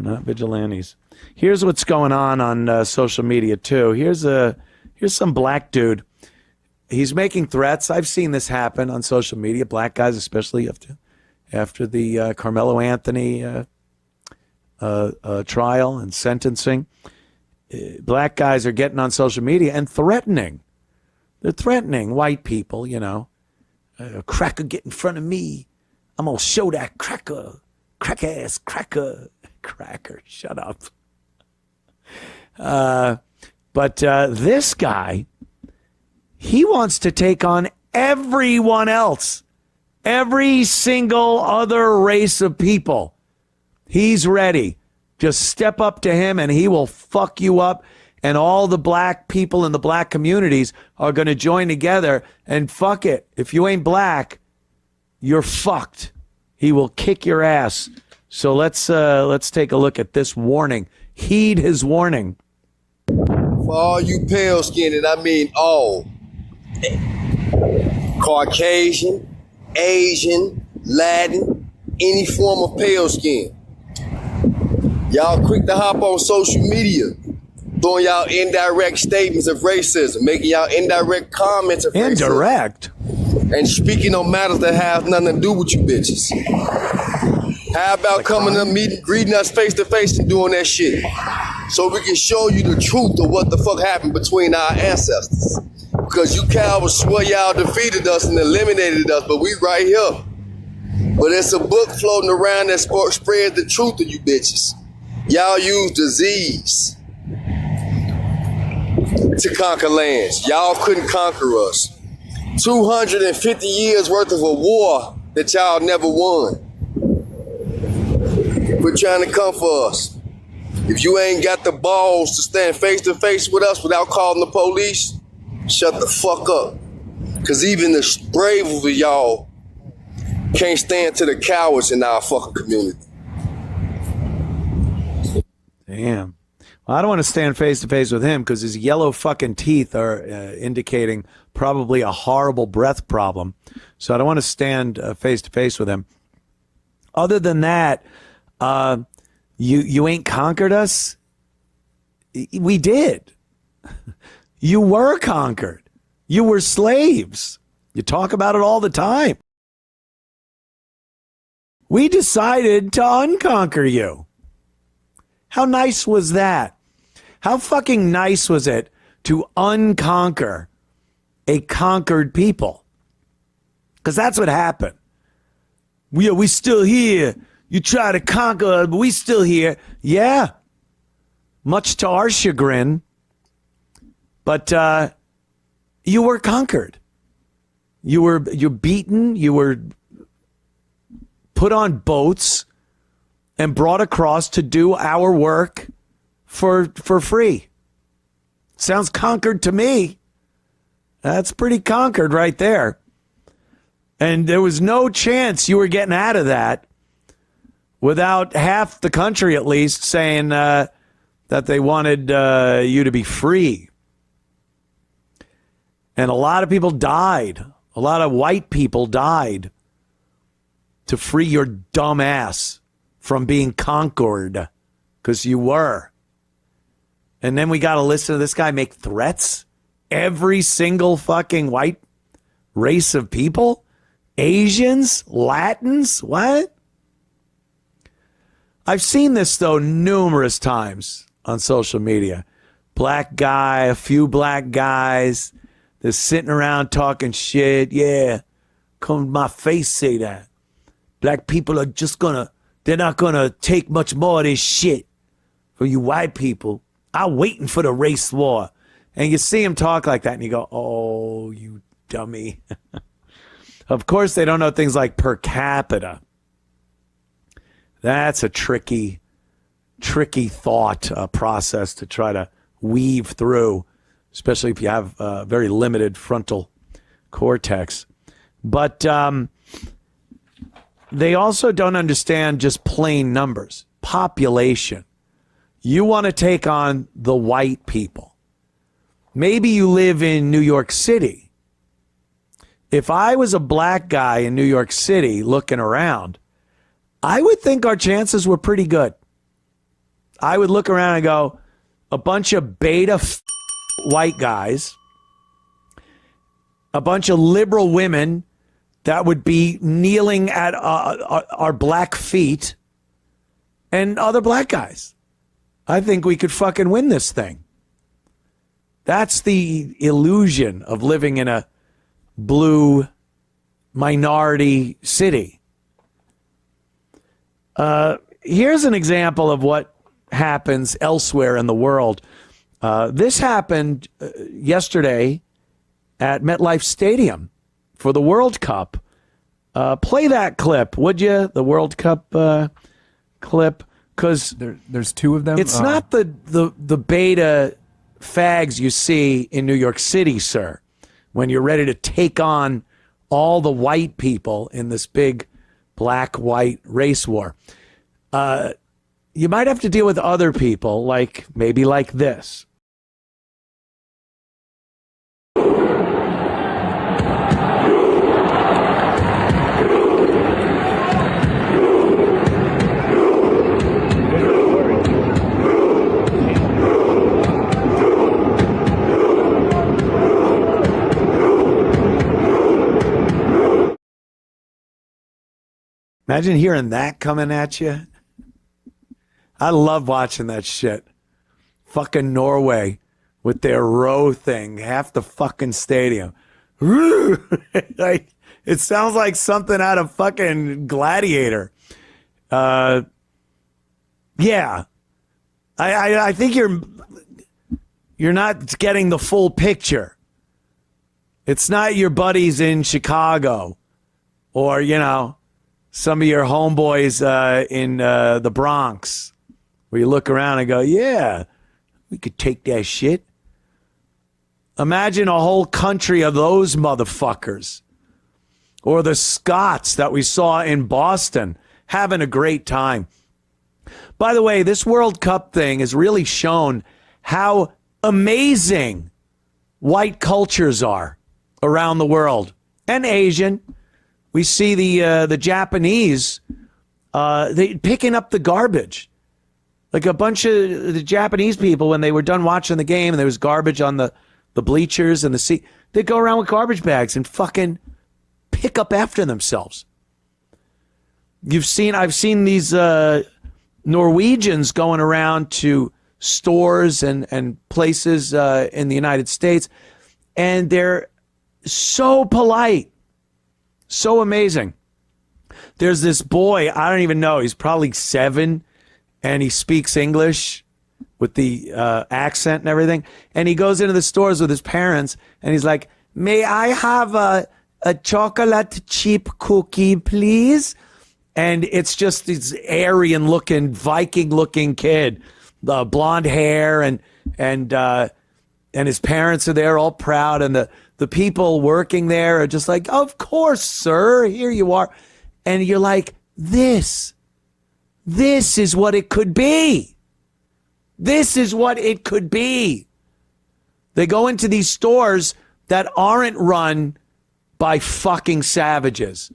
We're not vigilantes. Here's what's going on social media too. Here's some black dude. He's making threats. I've seen this happen on social media. Black guys, especially after the Carmelo Anthony trial and sentencing. Black guys are getting on social media and threatening. They're threatening white people, A cracker get in front of me. I'm going to show that cracker. Crack-ass cracker. Cracker, shut up. But this guy, he wants to take on everyone else. Every single other race of people. He's ready. Just step up to him and he will fuck you up. And all the black people in the black communities are going to join together and fuck it. If you ain't black, you're fucked. He will kick your ass. So let's take a look at this warning. Heed his warning. For all you pale skinned, and I mean all, Caucasian, Asian, Latin, any form of pale skin. Y'all quick to hop on social media, throwing y'all indirect statements of racism, making y'all indirect comments of racism. Indirect? And speaking on matters that have nothing to do with you bitches. How about coming up, meeting, greeting us face to face and doing that shit? So we can show you the truth of what the fuck happened between our ancestors. Because you cowards swear y'all defeated us and eliminated us, but we right here. But it's a book floating around that spreads the truth of you bitches. Y'all use disease to conquer lands. Y'all couldn't conquer us. 250 years worth of a war that y'all never won. Quit trying to come for us. If you ain't got the balls to stand face to face with us without calling the police, shut the fuck up. Cause even the brave of y'all can't stand to the cowards in our fucking community. Damn. Well, I don't want to stand face to face with him because his yellow fucking teeth are indicating probably a horrible breath problem. So I don't want to stand face to face with him. Other than that, you ain't conquered us. We did. You were conquered. You were slaves. You talk about it all the time. We decided to unconquer you. How nice was that? How fucking nice was it to unconquer a conquered people? Because that's what happened. We still here. You try to conquer us, but we still here. Yeah. Much to our chagrin. But you were conquered. You're beaten. You were put on boats and brought across to do our work for free. Sounds conquered to me. That's pretty conquered right there. And there was no chance you were getting out of that without half the country at least saying that they wanted you to be free. And a lot of people died. A lot of white people died to free your dumb ass from being conquered, because you were. And then we got to listen to this guy make threats. Every single fucking white race of people. Asians, Latins, what? I've seen this, though, numerous times on social media. Black guy, a few black guys, they're sitting around talking shit. Yeah, come to my face say that. Black people are just they're not gonna take much more of this shit from you white people. I'm waiting for the race war. And you see him talk like that and you go, oh, you dummy. Of course, they don't know things like per capita. That's a tricky thought process to try to weave through, especially if you have very limited frontal cortex. But they also don't understand just plain numbers. Population. You want to take on the white people. Maybe you live in New York City. If I was a black guy in New York City looking around, I would think our chances were pretty good. I would look around and go, a bunch of beta white guys, a bunch of liberal women that would be kneeling at our black feet, and other black guys. I think we could fucking win this thing. That's the illusion of living in a blue minority city. Here's an example of what happens elsewhere in the world. This happened yesterday at MetLife Stadium for the World Cup. Play that clip, would you? The World Cup clip, because there's two of them. It's not the beta fags you see in New York City, sir, when you're ready to take on all the white people in this big black-white race war. You might have to deal with other people, like maybe like this. Imagine hearing that coming at you. I love watching that shit. Fucking Norway with their row thing, half the fucking stadium. Like, it sounds like something out of fucking Gladiator. Yeah. I think you're not getting the full picture. It's not your buddies in Chicago or, some of your homeboys in the Bronx, where you look around and go, yeah, we could take that shit. Imagine a whole country of those motherfuckers. Or the Scots that we saw in Boston having a great time. By the way, this World Cup thing has really shown how amazing white cultures are around the world, and Asian. We see the Japanese they picking up the garbage. Like a bunch of the Japanese people, when they were done watching the game and there was garbage on the bleachers and the seat, they'd go around with garbage bags and fucking pick up after themselves. I've seen these Norwegians going around to stores and places in the United States, and they're so polite. So amazing. There's this boy, I don't even know, he's probably 7, and he speaks English with the accent and everything. And he goes into the stores with his parents, and he's like, may I have a chocolate chip cookie, please? And it's just this Aryan-looking, Viking-looking kid, the blonde hair, and his parents are there all proud, and the people working there are just like, of course, sir, here you are. And you're like, this is what it could be. This is what it could be. They go into these stores that aren't run by fucking savages.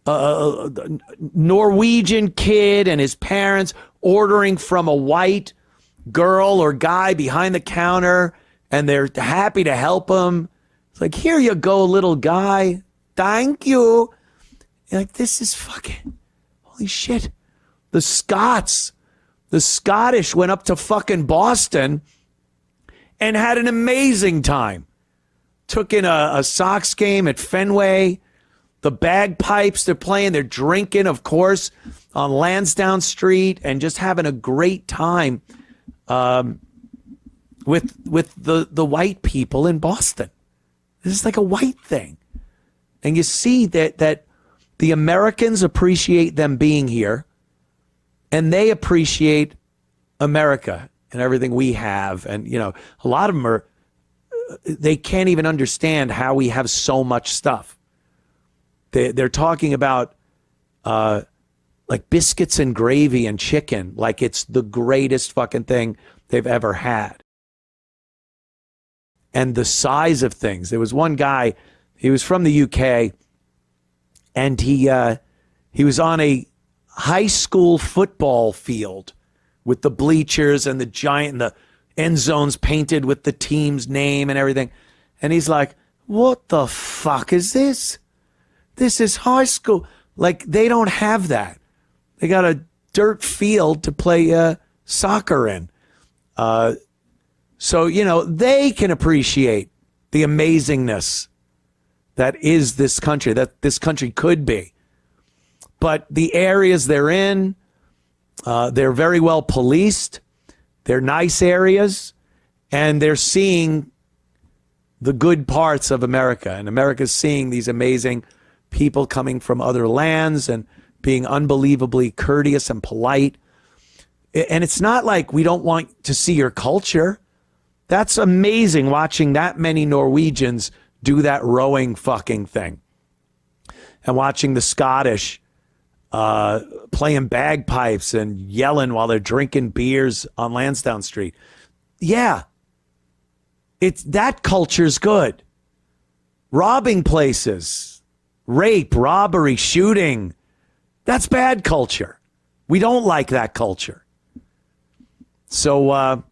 A Norwegian kid and his parents ordering from a white girl or guy behind the counter, and they're happy to help him. It's like, here you go, little guy. Thank you. You're like, this is fucking, holy shit. The Scottish went up to fucking Boston and had an amazing time. Took in a Sox game at Fenway. The bagpipes they're playing, they're drinking, of course, on Lansdowne Street, and just having a great time with the white people in Boston. This is like a white thing. And you see that the Americans appreciate them being here, and they appreciate America and everything we have. And, a lot of them they can't even understand how we have so much stuff. They're talking about like biscuits and gravy and chicken, like it's the greatest fucking thing they've ever had. And the size of things. There was one guy, he was from the UK, and he was on a high school football field with the bleachers and the giant and the end zones painted with the team's name and everything. And he's like, what the fuck is this? This is high school. Like, they don't have that. They got a dirt field to play soccer in. So, you know, they can appreciate the amazingness that is this country, that this country could be. But the areas they're in, they're very well policed. They're nice areas, and they're seeing the good parts of America. And America's seeing these amazing people coming from other lands and being unbelievably courteous and polite. And it's not like we don't want to see your culture. That's amazing, watching that many Norwegians do that rowing fucking thing. And watching the Scottish playing bagpipes and yelling while they're drinking beers on Lansdowne Street. Yeah, that culture's good. Robbing places, rape, robbery, shooting, that's bad culture. We don't like that culture. So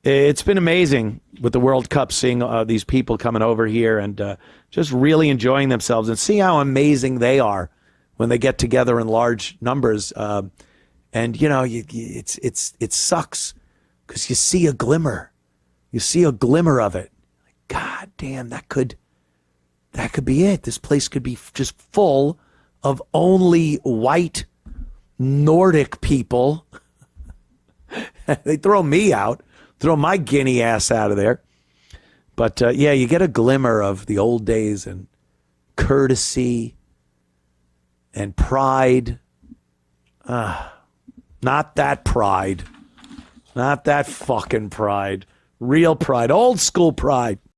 it's been amazing with the World Cup, seeing these people coming over here and just really enjoying themselves, and see how amazing they are when they get together in large numbers. And, you know, it sucks because you see a glimmer. You see a glimmer of it. God damn, that could be it. This place could be just full of only white Nordic people. They throw me out, throw my guinea ass out of there. But yeah, you get a glimmer of the old days and courtesy and pride. Not that pride. Not that fucking pride. Real pride. Old school pride.